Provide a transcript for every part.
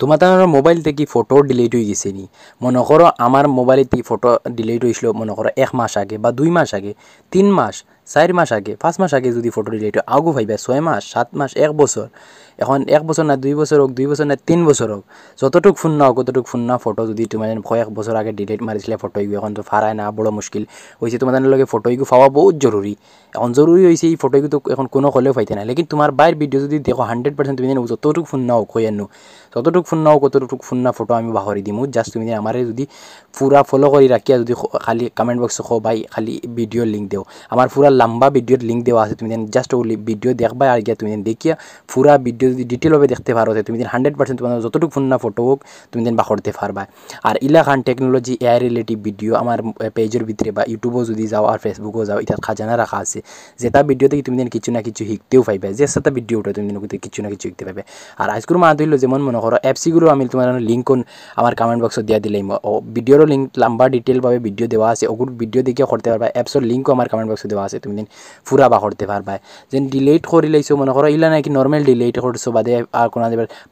তোমাদের মোবাইল থেকে photo delete হয়ে গেছে নি? মনে করো আমার মোবাইলে থেকে ফটো ডিলিট হয়েছিল মনে করো 1 মাস আগে বা 2 মাস আগে, 3 মাস, 4 মাস আগে, 5 মাস আগে যদি ফটো ডিলিট হয় আগু ভাইবা 6 মাস, 7 মাস, 1 বছর। এখন 1 বছর না 2 বছর হোক, 2 বছর না 3 বছর হোক, যতটুক ফোন না হোক কতটুক ফোন না ফটো যদি তোমার কয়েক বছর আগে ডিলিট মারিছিলে ফটো এগুলো এখন তো ফারায় না, বড় মুশকিল হয়েছে। তোমাদের লগে ফটো এগুলো পাওয়া বহুত জরুরি। এখন জরুরি হয়েছে এই ফটো এগুলো তো এখন কোনো হলেও পাইতে না, লেকিন তোমার বাইর ভিডিও যদি দেখো 100% তুমি জানো যতটুক ফোন না হোক হয়ে আনো, যতটুক ফোন নাও কতটুক ফোন না ফটো আমি বাহরি দিমু। জাস্ট তুমি আমারে যদি পুরা ফলো করে রাখিয়া যদি খালি কমেন্ট বক্সে খো ভাই খালি ভিডিওর লিঙ্ক দেও, আমার পুরা লম্বা ভিডিওর লিঙ্ক দেওয়া আছে, তুমি জাস্ট ওই ভিডিও দেখবা আর গিয়া তুমি দেখিয়া পুরা ভিডিও যদি ডিটেলভাবে দেখতে পারো তুমি 100% তোমার যতটুক ফোন না ফটো হোক তুমি বাহরতে পারবা। আর ইলাখান টেকনোলজি এআই রিলেটিভ ভিডিও আমার পেজের ভিতরে বা ইউটিউবেও যদি যাও আর ফেসবুকেও যাও এটা খাজানা রাখা আছে, যেটা ভিডিও থেকে তুমি কিছু না কিছু শিখতেও পাইবে, যে সাথে ভিডিও ওটা তুমি কিছু না কিছু শিখতে পাইবে। আর আজকের মা দিল যেমন মনে করো অ্যাপসিগুলো আমি তোমার লিঙ্ক আমার কমেন্ট বক্সে দিয়া দিলাম, ও ভিডিওরও লিঙ্ক লম্বা ডিটেলভাবে ভিডিও দেওয়া আছে, ওগুলো ভিডিও দেখে করতে পারবা। অ্যাপসের লিঙ্কও আমার কমেন্ট বক্সে দেওয়া আছে, তুমি পুরা বা করতে পারবা। যেন ডিলিট করে লাইছো মনে করো ইলা নাকি নর্মাল ডিলিট করছো বাদে আর কোনো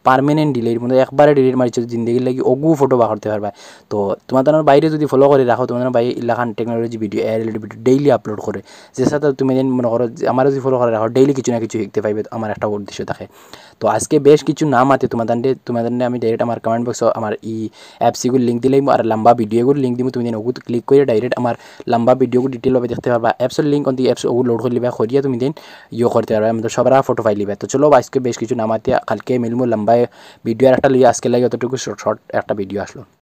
পারমানেন্ট ডিলিট মানে একবারে ডিলিট মারিছো জিন্দগির লাগি ওগু ফটো বা করতে পারবা। তো তোমাদের বাইরে যদি ফলো করে রাখো তোমাদের বাইরে ইলাখান technology video AI related video daily upload করে, যে সাথে তুমি মনে করো আমার যদি ফলো করে রাখো ডেইলি কিছু না কিছু শিখতে পাইবে, আমার একটা উদ্দেশ্য থাকে। তো আজকে বেশ কিছু নাম আছে তোমাদের আমি ডাইরেক্ট আমার কমেন্ট বক্সে আমার এই অ্যাপসিগুলো লিঙ্ক দিলাম আর লম্বা ভিডিওগুলো লিঙ্ক দিব, তুমি ওগুলো ক্লিক করে ডাইরেক্ট আমার লম্বা ভিডিওগুলো ডিটেলভাবে দেখতে পারবা। অ্যাপসের লিঙ্ক অন অ্যাপস ওগুলো লোড করে লিবা করিয়া তুমি করতে পারবে, আমাদের সবার ফটো ফাইল লিবা। তো চলো আজকে বেশ কিছু নাম আছে, কালকে মিলবো লম্বা ভিডিও একটা লিয়ে, আজকে লাগে অতটুকু শর্ট একটা ভিডিও আসলো।